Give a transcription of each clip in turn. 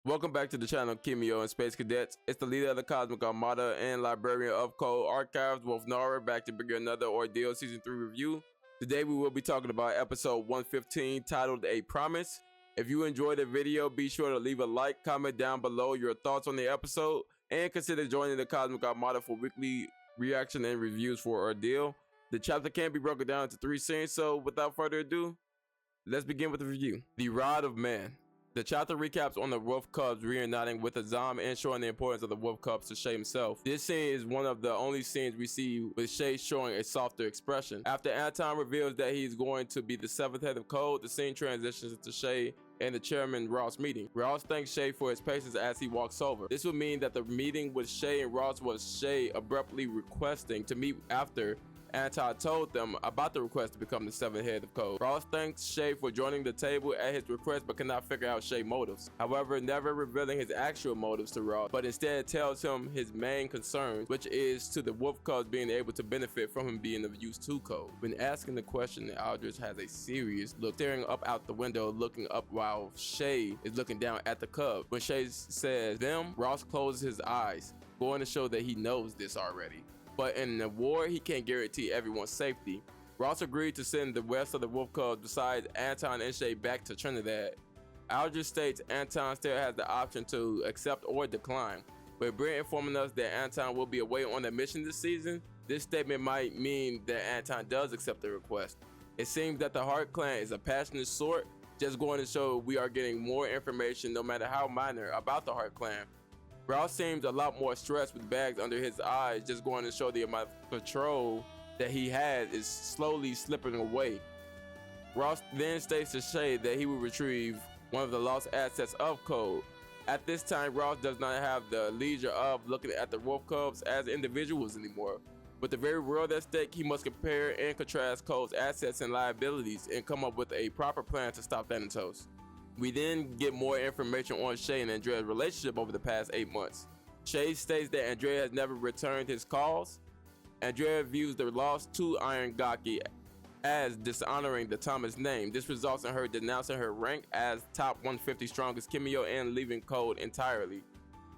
Welcome back to the channel Kimyo and Space Cadets. It's the leader of the Cosmic Armada and librarian of K.O.D.E Archives, Wolf Nara, back to bring you another Ordeal Season 3 review. Today we will be talking about episode 115 titled A Promise. If you enjoyed the video, be sure to leave a like, comment down below your thoughts on the episode, and consider joining the Cosmic Armada for weekly reaction and reviews for Ordeal. The chapter can be broken down into 3 scenes, so without further ado, let's begin with the review. The Rod of Man. The chapter recaps on the Wolf Cubs reuniting with Azam and showing the importance of the Wolf Cubs to Shay himself. This scene is one of the only scenes we see with Shay showing a softer expression. After Anton reveals that he is going to be the 7th head of K.O.D.E, the scene transitions into Shay and the chairman Ross meeting. Ross thanks Shay for his patience as he walks over. This would mean that the meeting with Shay and Ross was Shay abruptly requesting to meet after Anton told them about the request to become the 7th head of K.O.D.E. Ross thanks Shay for joining the table at his request but cannot figure out Shay's motives. However, never revealing his actual motives to Ross, but instead tells him his main concerns, which is to the Wolf Cubs being able to benefit from him being of use to K.O.D.E. When asking the question, Aldrich has a serious look, staring up out the window, looking up while Shay is looking down at the Cubs. When Shay says them, Ross closes his eyes, going to show that he knows this already. But in the war, he can't guarantee everyone's safety. Ross agreed to send the rest of the Wolf Cubs besides Anton and Shay back to Trinidad. Aldrich states Anton still has the option to accept or decline. With Brent informing us that Anton will be away on a mission this season, this statement might mean that Anton does accept the request. It seems that the Heart Clan is a passionate sort, just going to show we are getting more information, no matter how minor, about the Heart Clan. Ross seems a lot more stressed with bags under his eyes, just going to show the amount of control that he had is slowly slipping away. Ross then states to Shay that he will retrieve one of the lost assets of K.O.D.E. At this time, Ross does not have the leisure of looking at the Wolf Cubs as individuals anymore. With the very world at stake, he must compare and contrast K.O.D.E.'s assets and liabilities and come up with a proper plan to stop Thanatos. We then get more information on Shay and Andrea's relationship over the past 8 months. Shay states that Andrea has never returned his calls. Andrea views the loss to Iron Gaki as dishonoring the Thomas name. This results in her denouncing her rank as top 150 strongest Kimyo and leaving K.O.D.E. entirely.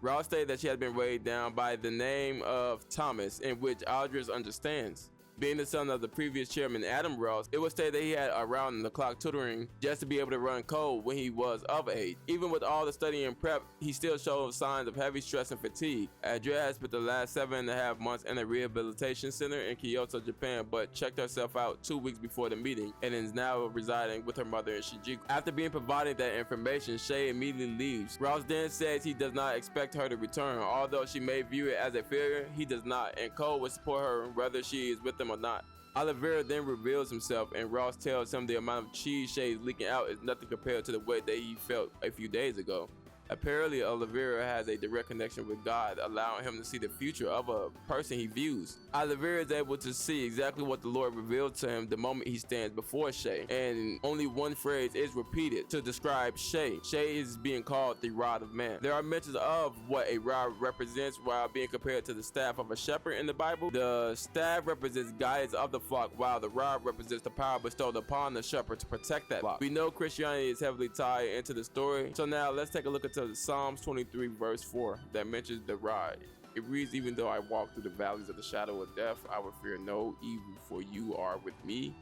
Ross stated that she has been weighed down by the name of Thomas, in which Aldrich understands. Being the son of the previous chairman Adam Ross, it was stated that he had around-the-clock tutoring just to be able to run K.O.D.E. when he was of age. Even with all the study and prep, he still showed signs of heavy stress and fatigue. Andrea has spent the last 7.5 months in a rehabilitation center in Kyoto, Japan, but checked herself out 2 weeks before the meeting and is now residing with her mother in Shinjuku. After being provided that information, Shay immediately leaves. Ross then says he does not expect her to return. Although she may view it as a failure, he does not, and K.O.D.E. will support her whether she is with them or not. Oliveira then reveals himself, and Ross tells him the amount of cheese Shay is leaking out is nothing compared to the way that he felt a few days ago. Apparently, Oliveira has a direct connection with God, allowing him to see the future of a person he views. Oliveira is able to see exactly what the Lord revealed to him the moment he stands before Shay, and only one phrase is repeated to describe Shay. Shay is being called the Rod of Man. There are mentions of what a rod represents while being compared to the staff of a shepherd in the Bible. The staff represents guidance of the flock, while the rod represents the power bestowed upon the shepherd to protect that flock. We know Christianity is heavily tied into the story, so now let's take a look at Psalms 23 verse 4 that mentions the rod. It reads, "Even though I walk through the valleys of the shadow of death, I will fear no evil, for you are with me.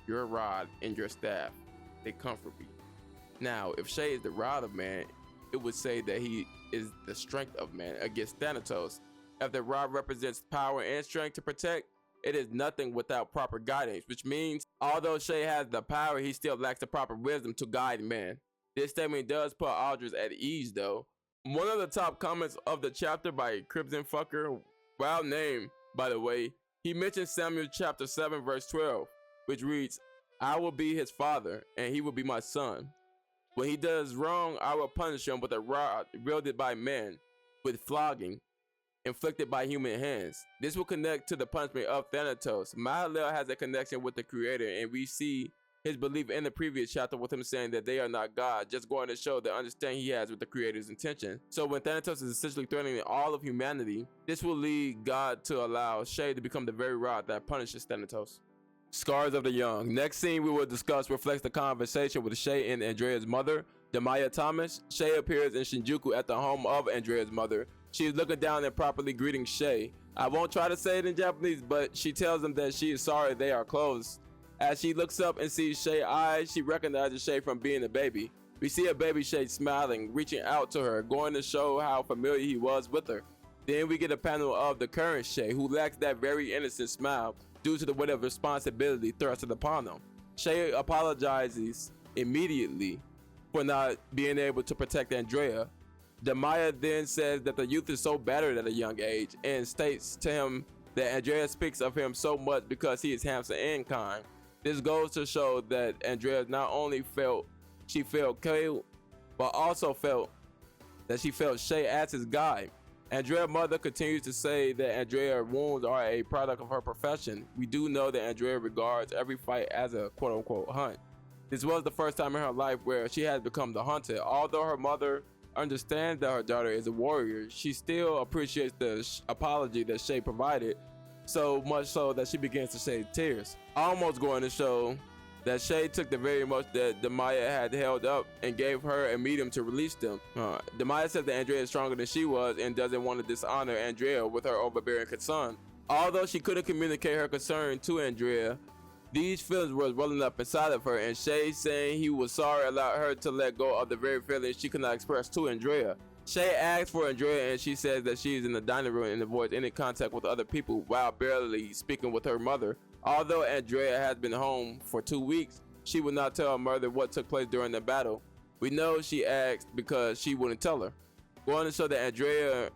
Your rod and your staff, they comfort me." Now, if Shay is the rod of man, it would say that he is the strength of man against Thanatos. If the rod represents power and strength to protect, it is nothing without proper guidance, which means although Shay has the power, he still lacks the proper wisdom to guide man. This statement does put Aldrich at ease though. One of the top comments of the chapter by Crimson Fucker, wild name by the way, he mentions Samuel chapter 7 verse 12, which reads, "I will be his father and he will be my son. When he does wrong, I will punish him with a rod wielded by men, with flogging inflicted by human hands." This will connect to the punishment of Thanatos. Mahalel has a connection with the creator, and we see his belief in the previous chapter with him saying that they are not God, just going to show the understanding he has with the creator's intention. So when Thanatos is essentially threatening all of humanity, this will lead God to allow Shay to become the very rod that punishes Thanatos. Scars of the Young. Next scene we will discuss reflects the conversation with Shay and Andrea's mother. Demaya Thomas, Shay appears in Shinjuku at the home of Andrea's mother. She is looking down and properly greeting Shay. I won't try to say it in Japanese, but she tells them that she is sorry they are close. As she looks up and sees Shay's eyes, she recognizes Shay from being a baby. We see a baby Shay smiling, reaching out to her, going to show how familiar he was with her. Then we get a panel of the current Shay, who lacks that very innocent smile due to the weight of responsibility thrusted upon him. Shay apologizes immediately for not being able to protect Andrea. Demaya then says that the youth is so battered at a young age and states to him that Andrea speaks of him so much because he is handsome and kind. This goes to show that Andrea not only felt she felt K.O.D.E, but also felt that she felt Shay as his guide. Andrea's mother continues to say that Andrea's wounds are a product of her profession. We do know that Andrea regards every fight as a quote-unquote hunt. This was the first time in her life where she has become the hunted. Although her mother understands that her daughter is a warrior, she still appreciates the apology that Shay provided, so much so that she begins to shed tears, almost going to show that Shay took the very much that Demaya had held up and gave her a medium to release them. Demaya says that Andrea is stronger than she was and doesn't want to dishonor Andrea with her overbearing concern. Although she couldn't communicate her concern to Andrea, these feelings were welling up inside of her, and Shay saying he was sorry allowed her to let go of the very feelings she could not express to Andrea. Shay asks for Andrea and she says that she is in the dining room and avoids any contact with other people while barely speaking with her mother. Although Andrea has been home for 2 weeks, she would not tell her mother what took place during the battle. We know she asked because she wouldn't tell her, going to show that Andrea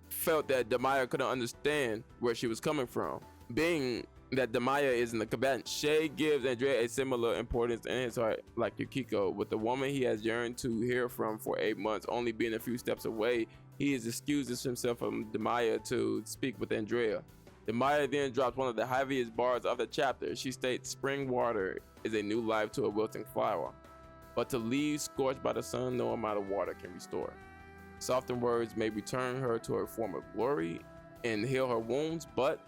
felt that Demaya couldn't understand where she was coming from, being that Demaya is in the combatant. Shay gives Andrea a similar importance in his heart like Yukiko. With the woman he has yearned to hear from for 8 months only being a few steps away, he excuses himself from Demaya to speak with Andrea. Demaya then drops one of the heaviest bars of the chapter. She states spring water is a new life to a wilting flower, but to leaves scorched by the sun no amount of water can restore. Softened words may return her to her former glory and heal her wounds, but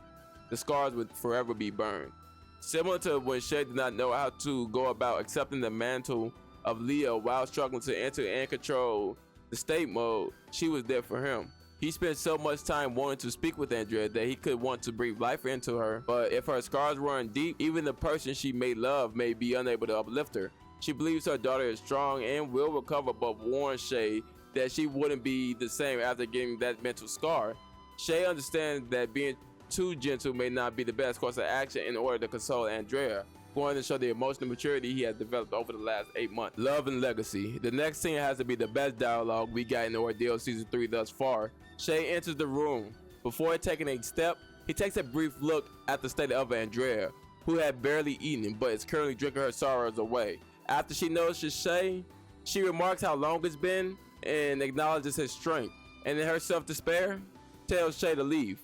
the scars would forever be burned. Similar to when Shay did not know how to go about accepting the mantle of Leo while struggling to enter and control the state mode, she was there for him. He spent so much time wanting to speak with Andrea that he could want to breathe life into her, but if her scars weren't deep, even the person she may love may be unable to uplift her. She believes her daughter is strong and will recover, but warns Shay that she wouldn't be the same after getting that mental scar. Shay understands that being too gentle may not be the best course of action in order to console Andrea, going to show the emotional maturity he has developed over the last 8 months. Love and legacy. The next scene has to be the best dialogue we got in the Ordeal Season 3 thus far. Shay enters the room. Before taking a step, he takes a brief look at the state of Andrea, who had barely eaten but is currently drinking her sorrows away. After she notices Shay, she remarks how long it's been and acknowledges his strength, and in her self-despair, tells Shay to leave.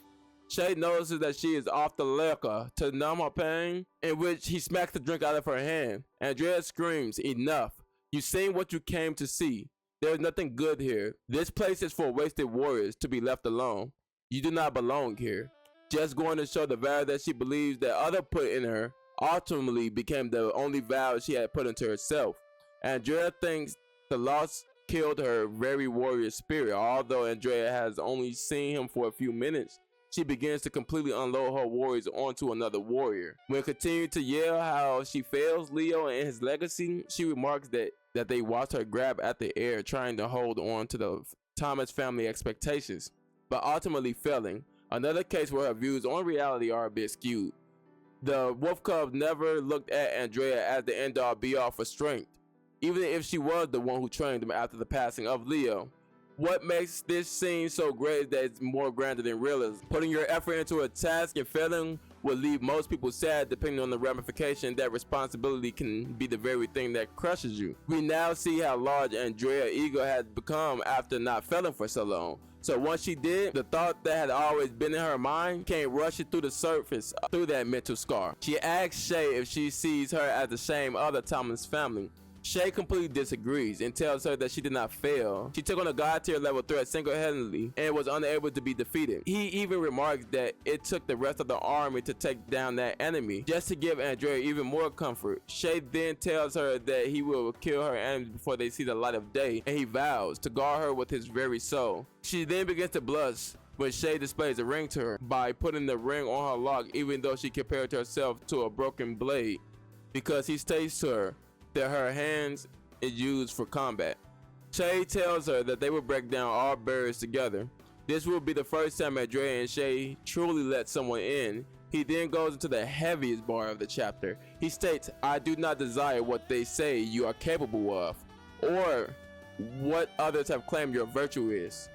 Shay notices that she is off the liquor to numb her pain, in which he smacks the drink out of her hand. Andrea screams, "Enough! You've seen what you came to see. There is nothing good here. This place is for wasted warriors to be left alone. You do not belong here." Just going to show the value that she believes that others put in her ultimately became the only value she had put into herself. Andrea thinks the loss killed her very warrior spirit. Although Andrea has only seen him for a few minutes, she begins to completely unload her warriors onto another warrior. When continuing to yell how she fails Leo and his legacy, she remarks that they watched her grab at the air trying to hold on to the Thomas family expectations, but ultimately failing. Another case where her views on reality are a bit skewed. The Wolf Cub never looked at Andrea as the end-all be-all for strength, even if she was the one who trained him after the passing of Leo. What makes this scene so great is that it's more grander than realism. Putting your effort into a task and failing will leave most people sad, depending on the ramification. That responsibility can be the very thing that crushes you. We now see how large Andrea's ego had become after not failing for so long. So once she did, the thought that had always been in her mind came rushing through the surface through that mental scar. She asks Shay if she sees her as the same other Thomas family. Shay completely disagrees and tells her that she did not fail. She took on a god tier level threat single-handedly and was unable to be defeated. He even remarks that it took the rest of the army to take down that enemy. Just to give Andrea even more comfort, Shay then tells her that he will kill her enemies before they see the light of day, and he vows to guard her with his very soul. She then begins to blush when Shay displays a ring to her by putting the ring on her lock, even though she compared herself to a broken blade, because he states to her that her hands is used for combat. Shay tells her that they will break down all barriers together. This will be the first time Andrea and Shay truly let someone in. He then goes into the heaviest bar of the chapter. He states, "I do not desire what they say you are capable of, or what others have claimed your virtue is.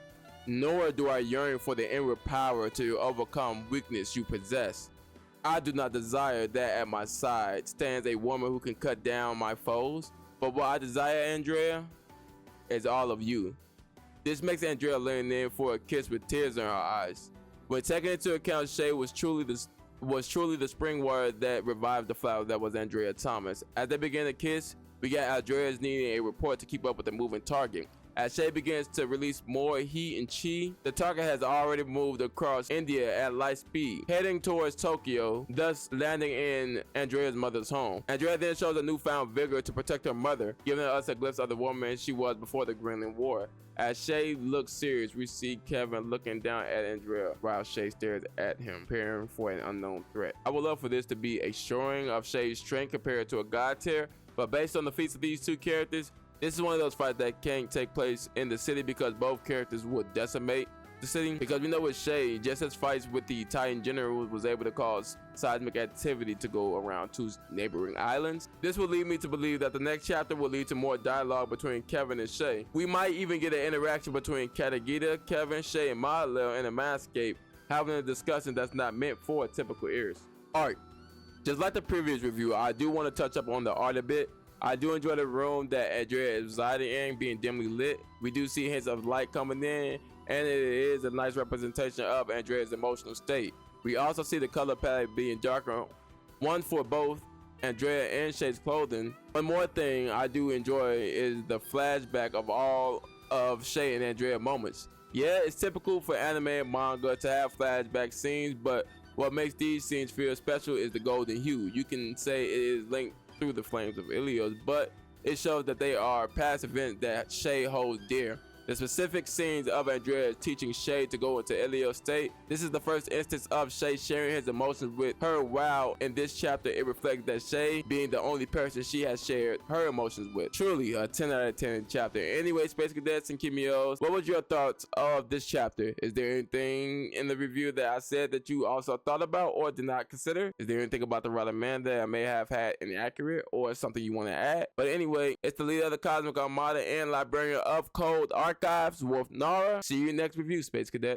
Nor do I yearn for the inward power to overcome weakness you possess. I do not desire that at my side stands a woman who can cut down my foes, but what I desire, Andrea, is all of you." This makes Andrea lean in for a kiss with tears in her eyes. When taking into account Shay was truly the spring water that revived the flower that was Andrea Thomas. As they began to kiss, we got Andrea's needing a report to keep up with the moving target. As Shay begins to release more heat and chi, the target has already moved across India at light speed, heading towards Tokyo, thus landing in Andrea's mother's home. Andrea then shows a newfound vigor to protect her mother, giving us a glimpse of the woman she was before the Greenland War. As Shay looks serious, we see Kevin looking down at Andrea while Shay stares at him, preparing for an unknown threat. I would love for this to be a showing of Shay's strength compared to a god tier, but based on the feats of these two characters, this is one of those fights that can't take place in the city because both characters would decimate the city. Because we know with Shay, just as fights with the Titan generals was able to cause seismic activity to go around two neighboring islands, this will lead me to believe that the next chapter will lead to more dialogue between Kevin and Shay. We might even get an interaction between K.O.D.E, Kevin, Shay, and Milo in a manscape, having a discussion that's not meant for typical ears. Art. Just like the previous review, I do want to touch up on the art a bit. I do enjoy the room that Andrea is residing in being dimly lit. We do see hints of light coming in, and it is a nice representation of Andrea's emotional state. We also see the color palette being darker, one for both Andrea and Shay's clothing. One more thing I do enjoy is the flashback of all of Shay and Andrea moments. Yeah, it's typical for anime and manga to have flashback scenes, but what makes these scenes feel special is the golden hue. You can say it is linked through the flames of Illios, but it shows that they are past events that Shay holds dear. The specific scenes of Andrea teaching Shay to go into Illios state. This is the first instance of Shay sharing his emotions with her, while in this chapter it reflects that Shay being the only person she has shared her emotions with. Truly a 10 out of 10 chapter. Anyway, Space Cadets and Kimyos, what was your thoughts of this chapter? Is there anything in the review that I said that you also thought about or did not consider? Is there anything about the writer man that I may have had inaccurate or something you want to add? But anyway, it's the leader of the Cosmic Armada and librarian of K.O.D.E Archives, Wolf Nara. See you next review, Space Cadets.